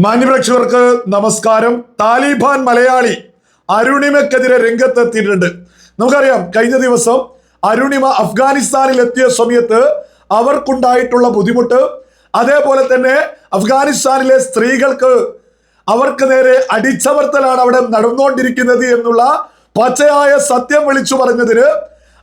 മാന്യപ്രേക്ഷകർക്ക് നമസ്കാരം. താലിബാൻ മലയാളി അരുണിമയ്ക്കെതിരെ രംഗത്തെത്തിയിട്ടുണ്ട്. നമുക്കറിയാം, കഴിഞ്ഞ ദിവസം അരുണിമ അഫ്ഗാനിസ്ഥാനിൽ എത്തിയ സമയത്ത് അവർക്കുണ്ടായിട്ടുള്ള ബുദ്ധിമുട്ട്, അതേപോലെ തന്നെ അഫ്ഗാനിസ്ഥാനിലെ സ്ത്രീകൾക്ക് അവർക്ക് നേരെ അടിച്ചമർത്തലാണ് അവിടെ നടന്നുകൊണ്ടിരിക്കുന്നത് എന്നുള്ള പച്ചയായ സത്യം വിളിച്ചു പറഞ്ഞതിന്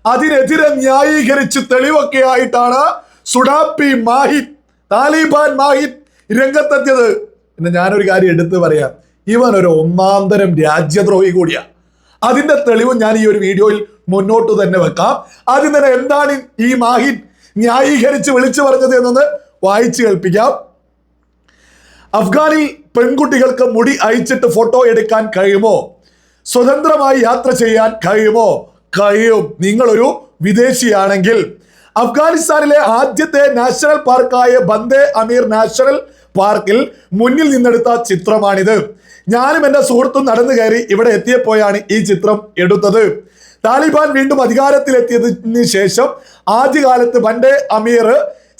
അതിനെതിരെ ന്യായീകരിച്ച് തെളിവൊക്കെ ആയിട്ടാണ് സുഡാപ്പി മാഹിദ്, താലിബാൻ മാഹിദ് രംഗത്തെത്തിയത്. പിന്നെ ഞാനൊരു കാര്യം എടുത്തു പറയാം, ഇവൻ ഒരു ഒന്നാന്തരം രാജ്യദ്രോഹി കൂടിയാണ്. അതിന്റെ തെളിവ് ഞാൻ ഈ ഒരു വീഡിയോയിൽ മുന്നോട്ട് തന്നെ വെക്കാം. ആദ്യം തന്നെ എന്താണ് ഈ മാഹിദ് ന്യായീകരിച്ച് വിളിച്ചു പറഞ്ഞത് എന്നൊന്ന് വായിച്ചു കേൾപ്പിക്കാം. അഫ്ഗാനിൽ പെൺകുട്ടികൾക്ക് മുടി അയച്ചിട്ട് ഫോട്ടോ എടുക്കാൻ കഴിയുമോ? സ്വതന്ത്രമായി യാത്ര ചെയ്യാൻ കഴിയുമോ? കഴിയും. നിങ്ങളൊരു വിദേശിയാണെങ്കിൽ. അഫ്ഗാനിസ്ഥാനിലെ ആദ്യത്തെ നാഷണൽ പാർക്കായ ബന്ദേ അമീർ നാഷണൽ പാർക്കിൽ മുന്നിൽ നിന്നെടുത്ത ചിത്രമാണിത്. ഞാനും എന്റെ സുഹൃത്തും നടന്നു കയറി ഇവിടെ എത്തിയപ്പോഴാണ് ഈ ചിത്രം എടുത്തത്. താലിബാൻ വീണ്ടും അധികാരത്തിലെത്തിയതിന് ശേഷം ആദ്യകാലത്ത് ബന്ദേ അമീർ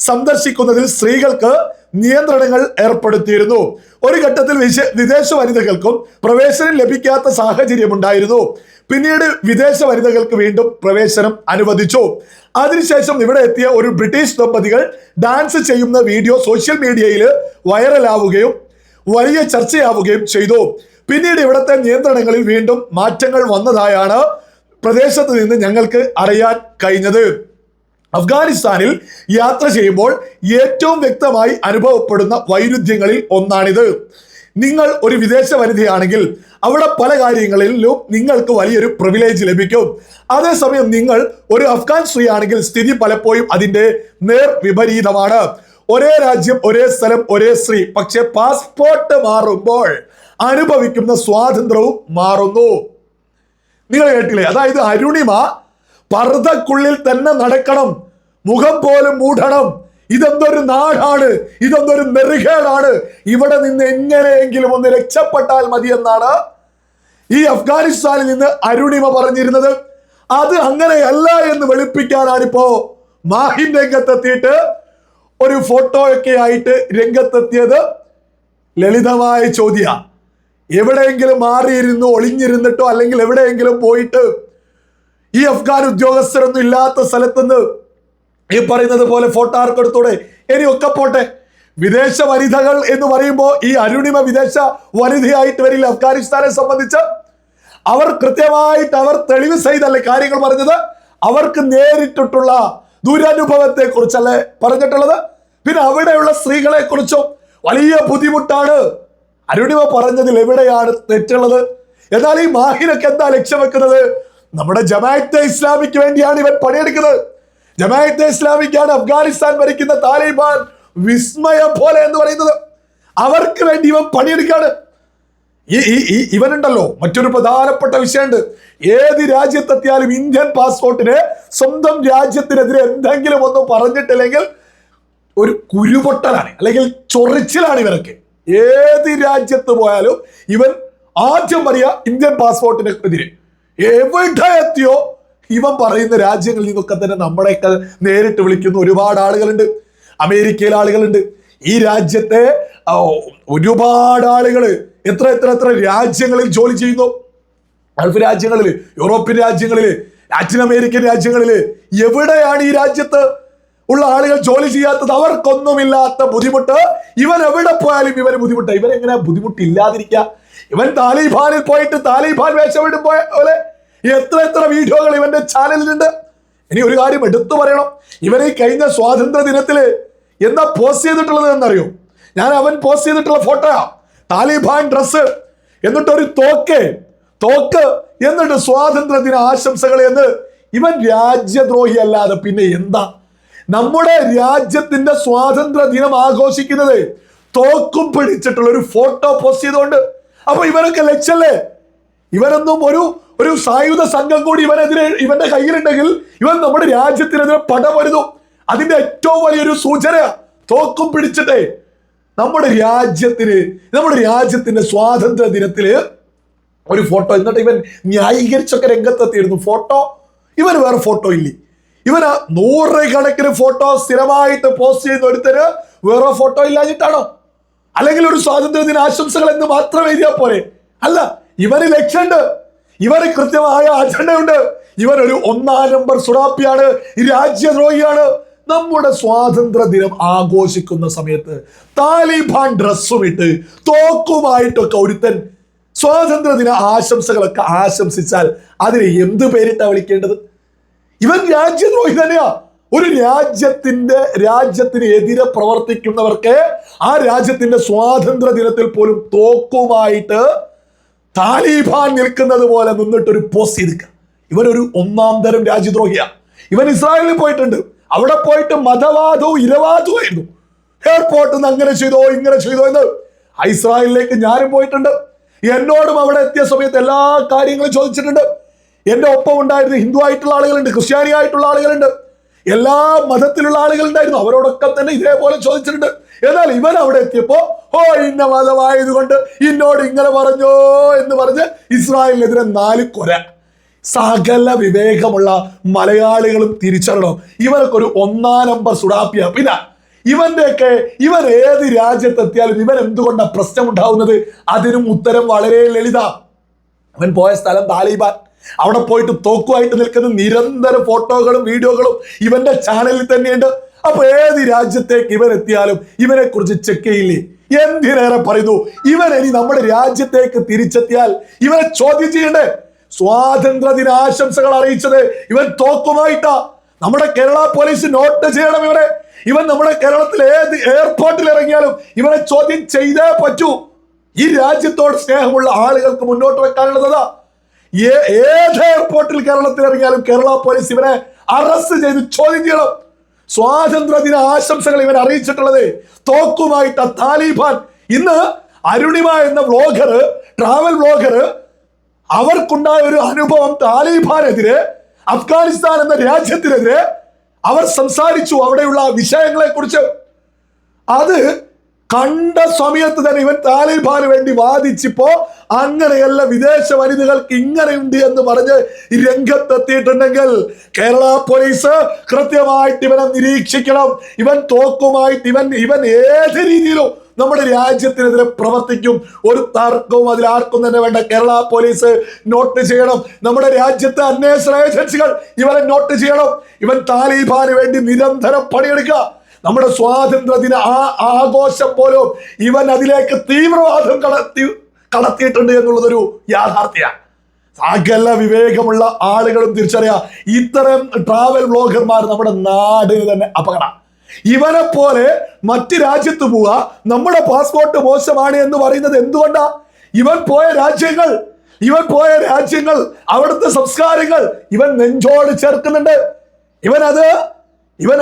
സന്ദർശിക്കുന്നതിൽ സ്ത്രീകൾക്ക് നിയന്ത്രണങ്ങൾ ഏർപ്പെടുത്തിയിരുന്നു. ഒരു ഘട്ടത്തിൽ വിദേശ വനിതകൾക്കും പ്രവേശനം ലഭിക്കാത്ത സാഹചര്യമുണ്ടായിരുന്നു. പിന്നീട് വിദേശ വനിതകൾക്ക് വീണ്ടും പ്രവേശനം അനുവദിച്ചു. അതിനുശേഷം ഇവിടെ എത്തിയ ഒരു ബ്രിട്ടീഷ് ദമ്പതികൾ ഡാൻസ് ചെയ്യുന്ന വീഡിയോ സോഷ്യൽ മീഡിയയിൽ വൈറലാവുകയും വലിയ ചർച്ചയാവുകയും ചെയ്തു. പിന്നീട് ഇവിടുത്തെ നിയന്ത്രണങ്ങളിൽ വീണ്ടും മാറ്റങ്ങൾ വന്നതായാണ് പ്രദേശത്ത് നിന്ന് ഞങ്ങൾക്ക് അറിയാൻ കഴിഞ്ഞത്. അഫ്ഗാനിസ്ഥാനിൽ യാത്ര ചെയ്യുമ്പോൾ ഏറ്റവും വ്യക്തമായി അനുഭവപ്പെടുന്ന വൈരുദ്ധ്യങ്ങളിൽ ഒന്നാണിത്. നിങ്ങൾ ഒരു വിദേശ വനിതയാണെങ്കിൽ അവിടെ പല കാര്യങ്ങളിലും നിങ്ങൾക്ക് വലിയൊരു പ്രിവിലേജ് ലഭിക്കും. അതേസമയം നിങ്ങൾ ഒരു അഫ്ഗാൻ സ്ത്രീ ആണെങ്കിൽ സ്ഥിതി പലപ്പോഴും അതിന്റെ നേർ വിപരീതമാണ്. ഒരേ രാജ്യം, ഒരേ സ്ഥലം, ഒരേ സ്ത്രീ, പക്ഷെ പാസ്പോർട്ട് മാറുമ്പോൾ അനുഭവിക്കുന്ന സ്വാതന്ത്ര്യവും മാറുന്നു. നിങ്ങൾ കേട്ടില്ലേ? അതായത് അരുണിമ പർദ്ദക്കുള്ളിൽ തന്നെ നടക്കണം, മുഖം പോലും മൂടണം. ഇതെന്തൊരു നാടാണ്, ഇതെന്തൊരു നെറുകേടാണ്. ഇവിടെ നിന്ന് എങ്ങനെയെങ്കിലും ഒന്ന് രക്ഷപ്പെട്ടാൽ മതി എന്നാണ് ഈ അഫ്ഗാനിസ്ഥാനിൽ നിന്ന് അരുണിമ പറഞ്ഞിരുന്നത്. അത് അങ്ങനെയല്ല എന്ന് വെളുപ്പിക്കാനാണിപ്പോ മാഹിൻ രംഗത്തെത്തിയിട്ട് ഒരു ഫോട്ടോയൊക്കെ ആയിട്ട് രംഗത്തെത്തിയത്. ലളിതമായ ചോദ്യ, എവിടെയെങ്കിലും മാറിയിരുന്നു ഒളിഞ്ഞിരുന്നിട്ടോ അല്ലെങ്കിൽ എവിടെയെങ്കിലും പോയിട്ട് ഈ അഫ്ഗാൻ ഉദ്യോഗസ്ഥരൊന്നും ഇല്ലാത്ത സ്ഥലത്തുനിന്ന് ഈ പറയുന്നത് പോലെ ഫോട്ടോ ആർക്കെടുത്തൂടെ? ഇനി ഒക്കെ പോട്ടെ, വിദേശ വനിതകൾ എന്ന് പറയുമ്പോൾ ഈ അരുണിമ വിദേശ വനിതയായിട്ട് വരില്ല. അഫ്ഗാനിസ്ഥാനെ സംബന്ധിച്ച് അവർ കൃത്യമായിട്ട് അവർ തെളിവ് സഹിതല്ലേ കാര്യങ്ങൾ പറഞ്ഞത്. അവർക്ക് നേരിട്ടിട്ടുള്ള ദുരനുഭവത്തെ കുറിച്ചല്ലേ പറഞ്ഞിട്ടുള്ളത്. പിന്നെ അവിടെയുള്ള സ്ത്രീകളെ കുറിച്ചും വലിയ ബുദ്ധിമുട്ടാണ്. അരുണിമ പറഞ്ഞതിൽ എവിടെയാണ് തെറ്റുള്ളത്? എന്നാൽ ഈ മാഹിനൊക്കെ എന്താ ലക്ഷ്യം വെക്കുന്നത്? നമ്മുടെ ജമാഅത്തെ ഇസ്ലാമിക്ക് വേണ്ടിയാണ് ഇവൻ പണിയെടുക്കുന്നത്. ജമാഅത്തെ ഇസ്ലാമിക്കാണ് അഫ്ഗാനിസ്ഥാൻ ഭരിക്കുന്ന താലിബാൻ വിസ്മയം പോലെ എന്ന് പറയുന്നത്. അവർക്ക് വേണ്ടി ഇവൻ പണിയെടുക്കാണ്. ഇവനുണ്ടല്ലോ മറ്റൊരു പ്രധാനപ്പെട്ട വിഷയമുണ്ട്. ഏത് രാജ്യത്തെത്തിയാലും ഇന്ത്യൻ പാസ്പോർട്ടിന് സ്വന്തം രാജ്യത്തിനെതിരെ എന്തെങ്കിലും ഒന്നും പറഞ്ഞിട്ടില്ലെങ്കിൽ ഒരു കുരുപൊട്ടലാണ്, അല്ലെങ്കിൽ ചൊറിച്ചിലാണ് ഇവരൊക്കെ. ഏത് രാജ്യത്ത് പോയാലും ഇവൻ ആദ്യം പറയാ ഇന്ത്യൻ പാസ്പോർട്ടിനെതിരെ. എവിടെ എത്തിയോ ഇവൻ പറയുന്ന രാജ്യങ്ങളിൽ നിന്നൊക്കെ തന്നെ നമ്മളെയൊക്കെ നേരിട്ട് വിളിക്കുന്ന ഒരുപാട് ആളുകളുണ്ട്. അമേരിക്കയിലെ ആളുകളുണ്ട്. ഈ രാജ്യത്തെ ഒരുപാട് ആളുകൾ എത്ര എത്ര എത്ര രാജ്യങ്ങളിൽ ജോലി ചെയ്യുന്നു. ഗൾഫ് രാജ്യങ്ങളിൽ, യൂറോപ്യൻ രാജ്യങ്ങളിൽ, ലാറ്റിൻ അമേരിക്കൻ രാജ്യങ്ങളിൽ. എവിടെയാണ് ഈ രാജ്യത്ത് ഉള്ള ആളുകൾ ജോലി ചെയ്യാത്തത്? അവർക്കൊന്നുമില്ലാത്ത ബുദ്ധിമുട്ട് ഇവൻ എവിടെ പോയാലും ഇവന് ബുദ്ധിമുട്ട്. ഇവനെങ്ങനെ ബുദ്ധിമുട്ടില്ലാതിരിക്കുക? ഇവൻ താലിബാനിൽ പോയിട്ട് താലിബാൻ വേഷമിടും പോലെ എത്ര എത്ര വീഡിയോകൾ ഇവന്റെ ചാനലിലുണ്ട്. ഇനി ഒരു കാര്യം എടുത്തു പറയണം, ഇവൻ ഈ കഴിഞ്ഞ സ്വാതന്ത്ര്യ ദിനത്തില് എന്താ പോസ്റ്റ് ചെയ്തിട്ടുള്ളത് എന്നറിയോ? ഞാൻ അവൻ പോസ്റ്റ് ചെയ്തിട്ടുള്ള ഫോട്ടോയാ. താലിബാൻ ഡ്രസ്, എന്നിട്ട് ഒരു തോക്ക്, എന്നിട്ട് സ്വാതന്ത്ര്യ ദിന ആശംസകൾ എന്ന്. ഇവൻ രാജ്യദ്രോഹി അല്ലാതെ പിന്നെ എന്താ? നമ്മുടെ രാജ്യത്തിന്റെ സ്വാതന്ത്ര്യ ദിനം ആഘോഷിക്കുന്നത് തോക്കും പിടിച്ചിട്ടുള്ള ഒരു ഫോട്ടോ പോസ്റ്റ് ചെയ്തുകൊണ്ട്. അപ്പൊ ഇവരൊക്കെ ലക്ഷ്യല്ലേ? ഇവരൊന്നും ഒരു സായുധ സംഘം കൂടി ഇവന്റെ കയ്യിലുണ്ടെങ്കിൽ ഇവൻ നമ്മുടെ രാജ്യത്തിനെതിരെ പടമരുന്നു. അതിന്റെ ഏറ്റവും വലിയൊരു സൂചന തോക്കും പിടിച്ചിട്ടേ നമ്മുടെ രാജ്യത്തിന്റെ സ്വാതന്ത്ര്യ ദിനത്തില് ഒരു ഫോട്ടോ. എന്നിട്ട് ഇവൻ ന്യായീകരിച്ചൊക്കെ രംഗത്തെത്തിയിരുന്നു. ഫോട്ടോ, ഇവന് വേറെ ഫോട്ടോ ഇല്ലേ? ഇവന് നൂറുകണക്കിന് ഫോട്ടോ സ്ഥിരമായിട്ട് പോസ്റ്റ് ചെയ്യുന്ന ഒരുത്തര് വേറെ ഫോട്ടോ ഇല്ലാഞ്ഞിട്ടാണോ? അല്ലെങ്കിൽ ഒരു സ്വാതന്ത്ര്യദിന ആശംസകൾ എന്ന് മാത്രം എഴുതിയാൽ പോരെ. അല്ല, ഇവന് ലക്ഷ്യമുണ്ട്, ഇവന് കൃത്യമായ അജണ്ടയുണ്ട്. ഇവനൊരു 1-ാം നമ്പർ സുഡാപ്പിയാണ്, രാജ്യദ്രോഹിയാണ്. നമ്മുടെ സ്വാതന്ത്ര്യ ദിനം ആഘോഷിക്കുന്ന സമയത്ത് താലിബാൻ ഡ്രസ്സും ഇട്ട് തോക്കുമായിട്ടൊക്കെ ഒരുത്തൻ സ്വാതന്ത്ര്യ ദിന ആശംസകളൊക്കെ ആശംസിച്ചാൽ അതിന് എന്ത് പേരിട്ടാ വിളിക്കേണ്ടത്? ഇവൻ രാജ്യദ്രോഹി തന്നെയാ. ഒരു രാജ്യത്തിന് എതിരെ പ്രവർത്തിക്കുന്നവർക്ക് ആ രാജ്യത്തിന്റെ സ്വാതന്ത്ര്യ ദിനത്തിൽ പോലും തോക്കുമായിട്ട് താലിബാൻ നിൽക്കുന്നത് പോലെ നിന്നിട്ടൊരു പോസ്റ്റ് ചെയ്തിരിക്കുക. ഇവനൊരു 1-ാം തരം രാജ്യദ്രോഹിയാ. ഇവൻ ഇസ്രായേലിൽ പോയിട്ടുണ്ട്. അവിടെ പോയിട്ട് മതവാദവും ഇരവാദവും ആയിരുന്നു. എയർപോർട്ടിൽ നിന്ന് അങ്ങനെ ചെയ്തോ ഇങ്ങനെ ചെയ്തോ എന്ന്. ഇസ്രായേലിലേക്ക് ഞാനും പോയിട്ടുണ്ട്. എന്നോടും അവിടെ എത്തിയ സമയത്ത് എല്ലാ കാര്യങ്ങളും ചോദിച്ചിട്ടുണ്ട്. എന്റെ ഒപ്പം ഉണ്ടായിരുന്ന ഹിന്ദു ആയിട്ടുള്ള ആളുകളുണ്ട്, ക്രിസ്ത്യാനി ആയിട്ടുള്ള ആളുകളുണ്ട്, എല്ലാ മതത്തിലുള്ള ആളുകളുണ്ടായിരുന്നു. അവരോടൊക്കെ തന്നെ ഇതേപോലെ ചോദിച്ചിട്ടുണ്ട്. എന്നാൽ ഇവൻ അവിടെ എത്തിയപ്പോ ഇന്ന മതമായതുകൊണ്ട് ഇന്നോട് ഇങ്ങനെ പറഞ്ഞോ എന്ന് പറഞ്ഞ് ഇസ്രായേലിനെതിരെ 4 കൊല. സകല വിവേകമുള്ള മലയാളികളും തിരിച്ചറിയണം, ഇവനൊക്കെ ഒരു 1-ാം നമ്പർ സുഡാപ്പിയ. പിന്നെ ഇവൻ ഏത് രാജ്യത്തെത്തിയാലും ഇവൻ എന്തുകൊണ്ടാണ് പ്രശ്നം ഉണ്ടാവുന്നത്? അതിനും ഉത്തരം വളരെ ലളിത. അവൻ പോയ സ്ഥലം താലിബാൻ. അവിടെ പോയിട്ട് തോക്കുമായിട്ട് നിൽക്കുന്ന നിരന്തരം ഫോട്ടോകളും വീഡിയോകളും ഇവന്റെ ചാനലിൽ തന്നെയുണ്ട്. അപ്പൊ ഏത് രാജ്യത്തേക്ക് ഇവൻ എത്തിയാലും ഇവനെ കുറിച്ച് ചെക്ക് ചെയ്യില്ലേ? എന്തിനേറെ പറയുന്നു, ഇവൻ ഇനി നമ്മുടെ രാജ്യത്തേക്ക് തിരിച്ചെത്തിയാൽ ഇവനെ ചോദ്യം ചെയ്യണ്ടേ? സ്വാതന്ത്ര്യ ദിന ആശംസകൾ അറിയിച്ചത് ഇവൻ തോക്കുമായിട്ടാ. നമ്മുടെ കേരള പോലീസ് നോട്ട് ചെയ്യണം ഇവനെ. ഇവൻ നമ്മുടെ കേരളത്തിൽ ഏത് എയർപോർട്ടിൽ ഇറങ്ങിയാലും ഇവനെ ചോദ്യം ചെയ്തേ പറ്റൂ. ഈ രാജ്യത്തോട് സ്നേഹമുള്ള ആളുകൾക്ക് മുന്നോട്ട് വെക്കാനുള്ളതാ. ഏത് എയർപോർട്ടിൽ കേരളത്തിൽ ഇറങ്ങിയാലും കേരള പോലീസ് ഇവനെ അറസ്റ്റ് ചെയ്ത് ചോദ്യം ചെയ്യണം. സ്വാതന്ത്ര്യ ദിന ആശംസകൾ ഇവൻ അറിയിച്ചിട്ടുള്ളത് തോക്കുമായിട്ട താലിബാൻ. ഇന്ന് അരുണിമ എന്ന ട്രാവൽ വ്ലോഗർ അവർക്കുണ്ടായ ഒരു അനുഭവം, താലിബാനെതിരെ അഫ്ഗാനിസ്ഥാൻ എന്ന രാജ്യത്തിനെതിരെ അവർ സംസാരിച്ചു, അവിടെയുള്ള വിഷയങ്ങളെ കുറിച്ച്. അത് കണ്ട സമയത്ത് തന്നെ ഇവൻ താലിബാന് വേണ്ടി വാദിച്ചപ്പോ അങ്ങനെയല്ല, വിദേശ വനിതകൾക്ക് ഇങ്ങനെയുണ്ട് എന്ന് പറഞ്ഞ് രംഗത്തെത്തിയിട്ടുണ്ടെങ്കിൽ കേരള പോലീസ് കൃത്യമായിട്ട് ഇവനെ നിരീക്ഷിക്കണം. ഇവൻ തോക്കുമായിട്ട് ഇവൻ ഏത് രീതിയിലും നമ്മുടെ രാജ്യത്തിനെതിരെ പ്രവർത്തിക്കും. ഒരു തർക്കവും അതിലാർക്കും തന്നെ വേണ്ട. കേരള പോലീസ് നോട്ട് ചെയ്യണം. നമ്മുടെ രാജ്യത്തെ അന്വേഷണ ഏജൻസികൾ ഇവനെ നോട്ട് ചെയ്യണം. ഇവൻ താലിബാന് വേണ്ടി നിരന്തരം പണിയെടുക്കുക. നമ്മുടെ സ്വാതന്ത്ര്യ ദിന ആഘോഷം പോലും ഇവൻ അതിലേക്ക് തീവ്രവാദം കടത്തിയിട്ടുണ്ട് എന്നുള്ളതൊരു യാഥാർത്ഥ്യമാണ്. സകല വിവേകമുള്ള ആളുകളും തിരിച്ചറിയാം, ഇത്തരം ട്രാവൽ വ്ലോഗർമാർ നമ്മുടെ നാടിന് തന്നെ അപകടം. ഇവനെ പോലെ മറ്റ് രാജ്യത്ത് പോവുക, നമ്മുടെ പാസ്പോർട്ട് മോശമാണ് എന്ന് പറയുന്നത് എന്തുകൊണ്ടാ? ഇവൻ പോയ രാജ്യങ്ങൾ അവിടുത്തെ സംസ്കാരങ്ങൾ ഇവൻ നെഞ്ചോട് ചേർക്കുന്നുണ്ട്.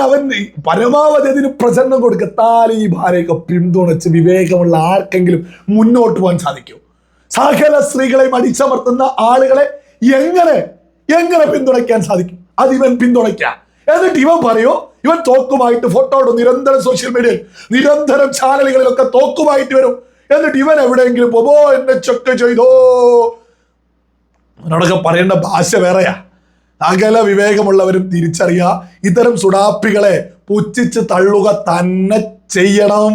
അവൻ പരമാവധി അതിന് പ്രചരണം കൊടുക്കുക. താലിബാനെയൊക്കെ പിന്തുണച്ച് വിവേകമുള്ള ആർക്കെങ്കിലും മുന്നോട്ട് പോകാൻ സാധിക്കും? സകല സ്ത്രീകളെയും അടിച്ചമർത്തുന്ന ആളുകളെ എങ്ങനെ പിന്തുണയ്ക്കാൻ സാധിക്കും? അത് ഇവൻ പിന്തുണയ്ക്കാം. എന്നിട്ട് ഇവൻ പറയോ, ഇവൻ തോക്കുമായിട്ട് ഫോട്ടോ ഇടും. നിരന്തരം സോഷ്യൽ മീഡിയയിൽ, നിരന്തരം ചാനലുകളിലൊക്കെ തോക്കുമായിട്ട് വരും. എന്നിട്ട് ഇവൻ എവിടെയെങ്കിലും പോവോ എന്നെ ചെക്ക് ചെയ്തോ, അവനോടൊക്കെ പറയേണ്ട ഭാഷ വേറെയാ. സകല വിവേകമുള്ളവരും തിരിച്ചറിയുക, ഇത്തരം സുഡാപ്പികളെ പുച്ഛിച്ച് തള്ളുക തന്നെ ചെയ്യണം.